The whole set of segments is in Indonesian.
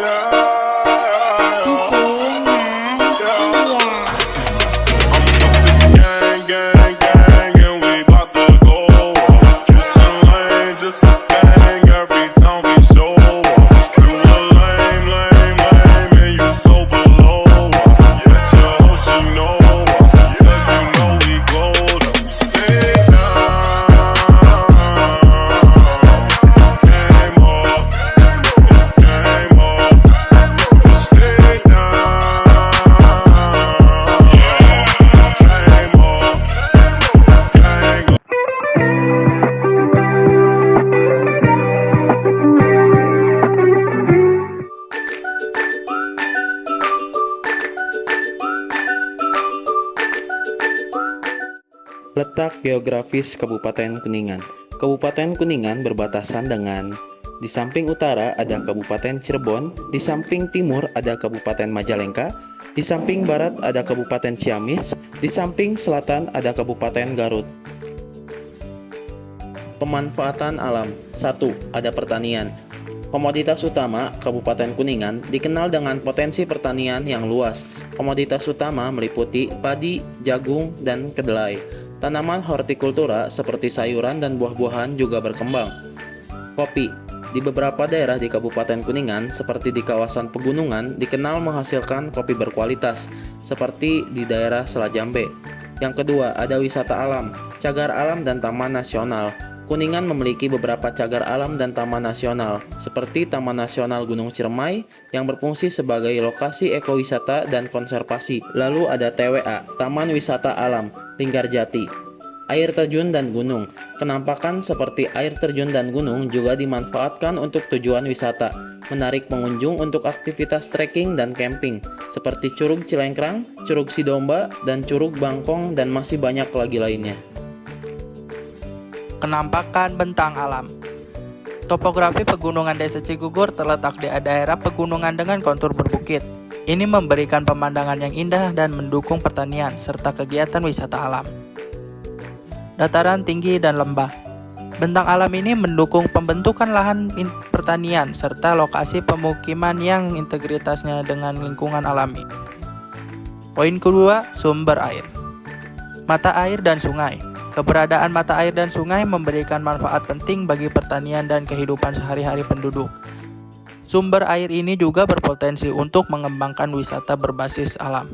DJ Nasia. Letak geografis Kabupaten Kuningan. Kabupaten Kuningan berbatasan dengan di samping utara ada Kabupaten Cirebon, di samping timur ada Kabupaten Majalengka, di samping barat ada Kabupaten Ciamis, di samping selatan ada Kabupaten Garut. Pemanfaatan alam. 1. Ada pertanian. Komoditas utama Kabupaten Kuningan dikenal dengan potensi pertanian yang luas. Komoditas utama meliputi padi, jagung, dan kedelai. Tanaman hortikultura seperti sayuran dan buah-buahan juga berkembang. Kopi. Di beberapa daerah di Kabupaten Kuningan, seperti di kawasan pegunungan, dikenal menghasilkan kopi berkualitas, seperti di daerah Selajambe. Yang kedua, ada wisata alam, cagar alam dan taman nasional. Kuningan memiliki beberapa cagar alam dan taman nasional, seperti Taman Nasional Gunung Ciremai yang berfungsi sebagai lokasi ekowisata dan konservasi. Lalu ada TWA, Taman Wisata Alam, Linggarjati. Air terjun dan gunung. Kenampakan seperti air terjun dan gunung juga dimanfaatkan untuk tujuan wisata, menarik pengunjung untuk aktivitas trekking dan camping, seperti Curug Cilengkrang, Curug Sidomba, dan Curug Bangkong, dan masih banyak lagi lainnya. Kenampakan bentang alam. Topografi pegunungan Desa Cigugur terletak di daerah pegunungan dengan kontur berbukit. Ini memberikan pemandangan yang indah dan mendukung pertanian serta kegiatan wisata alam. Dataran tinggi dan lembah. Bentang alam ini mendukung pembentukan lahan pertanian serta lokasi pemukiman yang integritasnya dengan lingkungan alami. Poin kedua, sumber air. Mata air dan sungai. Keberadaan mata air dan sungai memberikan manfaat penting bagi pertanian dan kehidupan sehari-hari penduduk. Sumber air ini juga berpotensi untuk mengembangkan wisata berbasis alam.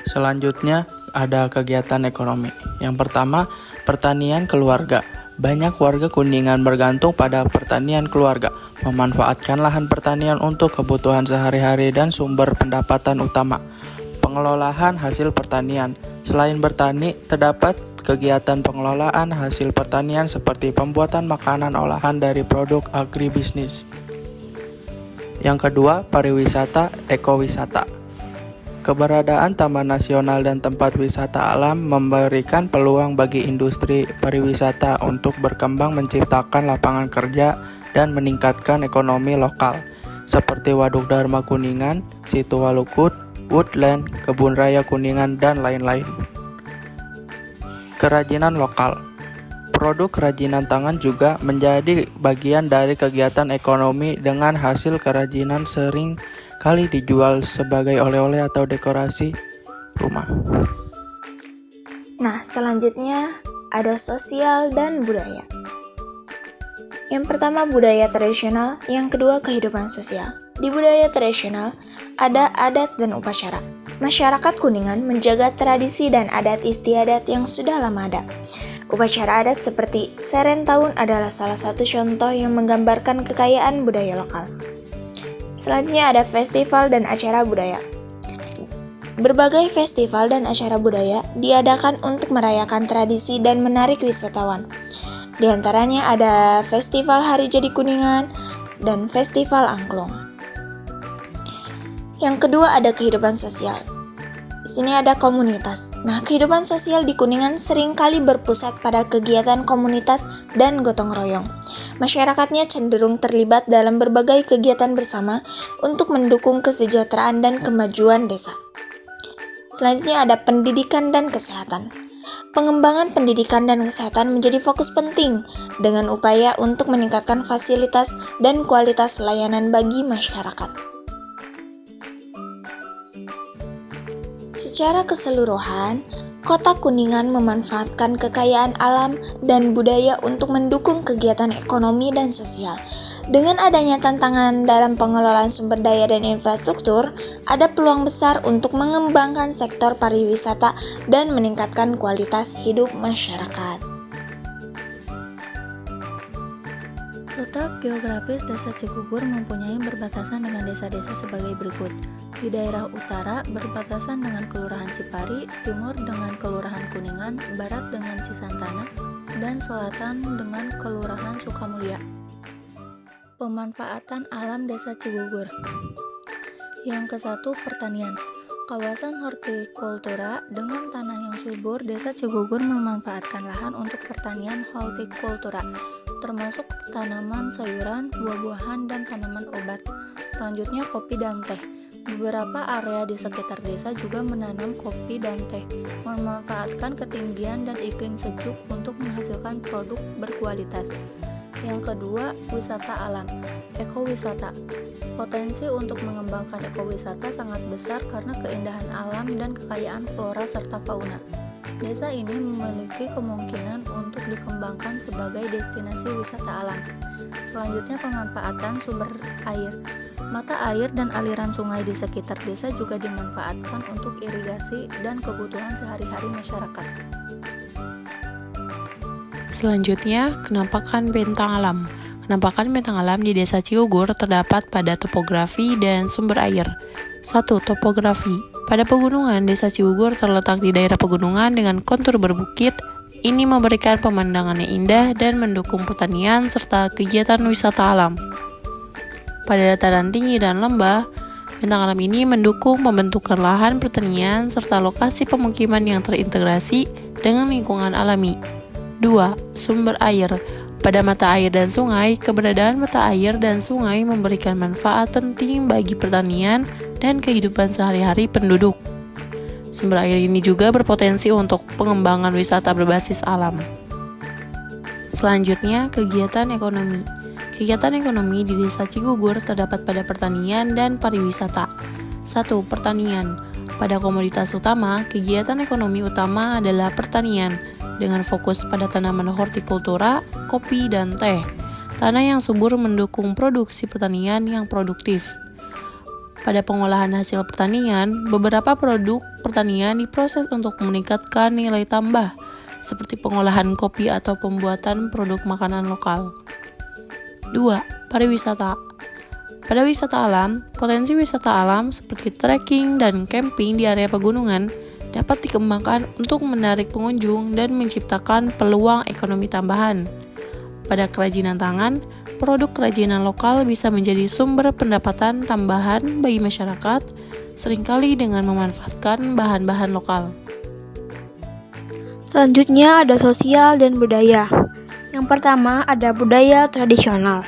Selanjutnya, ada kegiatan ekonomi. Yang pertama, pertanian keluarga. Banyak warga Kuningan bergantung pada pertanian keluarga, memanfaatkan lahan pertanian untuk kebutuhan sehari-hari dan sumber pendapatan utama. Pengelolaan hasil pertanian. Selain bertani, terdapat kegiatan pengelolaan hasil pertanian seperti pembuatan makanan olahan dari produk agribisnis. Yang kedua, pariwisata, ekowisata. Keberadaan taman nasional dan tempat wisata alam memberikan peluang bagi industri pariwisata untuk berkembang menciptakan lapangan kerja dan meningkatkan ekonomi lokal, seperti Waduk Dharma Kuningan, Situ Walukut, Woodland, Kebun Raya Kuningan, dan lain-lain. Kerajinan lokal. Produk kerajinan tangan juga menjadi bagian dari kegiatan ekonomi dengan hasil kerajinan sering kali dijual sebagai oleh-oleh atau dekorasi rumah. Nah, selanjutnya ada sosial dan budaya. Yang pertama budaya tradisional, yang kedua kehidupan sosial. Di budaya tradisional, ada adat dan upacara. Masyarakat Kuningan menjaga tradisi dan adat istiadat yang sudah lama ada. Upacara adat seperti Seren Tahun adalah salah satu contoh yang menggambarkan kekayaan budaya lokal. Selanjutnya ada festival dan acara budaya. Berbagai festival dan acara budaya diadakan untuk merayakan tradisi dan menarik wisatawan. Di antaranya ada Festival Hari Jadi Kuningan dan Festival Angklung. Yang kedua ada kehidupan sosial. Di sini ada komunitas. Nah, kehidupan sosial di Kuningan seringkali berpusat pada kegiatan komunitas dan gotong royong. Masyarakatnya cenderung terlibat dalam berbagai kegiatan bersama untuk mendukung kesejahteraan dan kemajuan desa. Selanjutnya ada pendidikan dan kesehatan. pengembangan pendidikan dan kesehatan menjadi fokus penting dengan upaya untuk meningkatkan fasilitas dan kualitas layanan bagi masyarakat. Secara keseluruhan, Kota Kuningan memanfaatkan kekayaan alam dan budaya untuk mendukung kegiatan ekonomi dan sosial. Dengan adanya tantangan dalam pengelolaan sumber daya dan infrastruktur, ada peluang besar untuk mengembangkan sektor pariwisata dan meningkatkan kualitas hidup masyarakat. Letak geografis Desa Cigugur mempunyai berbatasan dengan desa-desa sebagai berikut. Di daerah utara berbatasan dengan Kelurahan Cipari, timur dengan Kelurahan Kuningan, barat dengan Cisantana, dan selatan dengan Kelurahan Sukamulya. Pemanfaatan alam Desa Cigugur. Yang ke-1, pertanian. Kawasan hortikultura dengan tanah yang subur, Desa Cigugur memanfaatkan lahan untuk pertanian hortikultura, termasuk tanaman sayuran, buah-buahan, dan tanaman obat. Selanjutnya, kopi dan teh. Beberapa area di sekitar desa juga menanam kopi dan teh, memanfaatkan ketinggian dan iklim sejuk untuk menghasilkan produk berkualitas. Yang kedua, wisata alam, ekowisata. Potensi untuk mengembangkan ekowisata sangat besar karena keindahan alam dan kekayaan flora serta fauna. Desa ini memiliki kemungkinan untuk dikembangkan sebagai destinasi wisata alam. Selanjutnya, pemanfaatan sumber air. Mata air dan aliran sungai di sekitar desa juga dimanfaatkan untuk irigasi dan kebutuhan sehari-hari masyarakat. Selanjutnya, penampakan bentang alam. Penampakan bentang alam di Desa Cigugur terdapat pada topografi dan sumber air. 1. Topografi. Pada pegunungan, Desa Cigugur terletak di daerah pegunungan dengan kontur berbukit. Ini memberikan pemandangan yang indah dan mendukung pertanian serta kegiatan wisata alam. Pada dataran tinggi dan lembah, bentang alam ini mendukung pembentukan lahan pertanian serta lokasi pemukiman yang terintegrasi dengan lingkungan alami. 2. Sumber air. Pada mata air dan sungai, keberadaan mata air dan sungai memberikan manfaat penting bagi pertanian dan kehidupan sehari-hari penduduk. Sumber air ini juga berpotensi untuk pengembangan wisata berbasis alam. Selanjutnya, kegiatan ekonomi. Kegiatan ekonomi di Desa Cigugur terdapat pada pertanian dan pariwisata. 1. Pertanian. Pada komoditas utama, kegiatan ekonomi utama adalah pertanian, dengan fokus pada tanaman hortikultura, kopi, dan teh. Tanah yang subur mendukung produksi pertanian yang produktif. Pada pengolahan hasil pertanian, beberapa produk pertanian diproses untuk meningkatkan nilai tambah, seperti pengolahan kopi atau pembuatan produk makanan lokal. 2. Pariwisata. Pada wisata alam, potensi wisata alam seperti trekking dan camping di area pegunungan dapat dikembangkan untuk menarik pengunjung dan menciptakan peluang ekonomi tambahan. Pada kerajinan tangan, produk kerajinan lokal bisa menjadi sumber pendapatan tambahan bagi masyarakat, seringkali dengan memanfaatkan bahan-bahan lokal. Selanjutnya ada sosial dan budaya. Yang pertama ada budaya tradisional.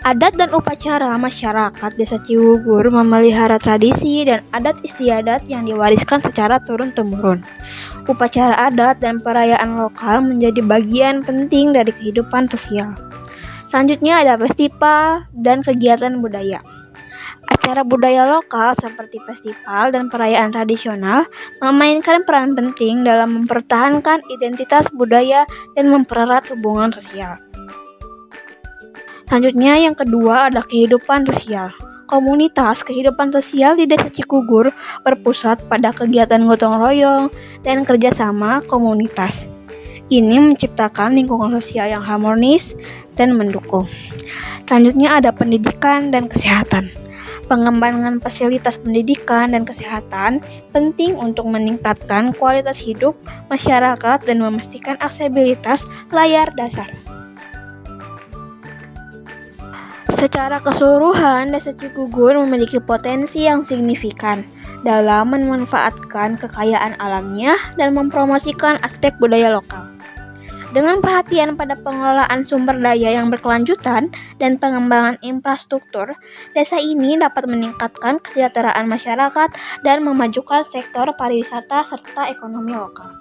Adat dan upacara masyarakat Desa Cigugur memelihara tradisi dan adat istiadat yang diwariskan secara turun-temurun. Upacara adat dan perayaan lokal menjadi bagian penting dari kehidupan sosial. Selanjutnya ada festival dan kegiatan budaya. Acara budaya lokal seperti festival dan perayaan tradisional memainkan peran penting dalam mempertahankan identitas budaya dan mempererat hubungan sosial. Selanjutnya yang kedua adalah kehidupan sosial. Komunitas kehidupan sosial di Desa Cigugur berpusat pada kegiatan gotong royong dan kerjasama komunitas. Ini menciptakan lingkungan sosial yang harmonis dan mendukung. Selanjutnya ada pendidikan dan kesehatan. Pengembangan fasilitas pendidikan dan kesehatan penting untuk meningkatkan kualitas hidup masyarakat dan memastikan aksesibilitas layar dasar. Secara keseluruhan, Desa Cigugur memiliki potensi yang signifikan dalam memanfaatkan kekayaan alamnya dan mempromosikan aspek budaya lokal. Dengan perhatian pada pengelolaan sumber daya yang berkelanjutan dan pengembangan infrastruktur, desa ini dapat meningkatkan kesejahteraan masyarakat dan memajukan sektor pariwisata serta ekonomi lokal.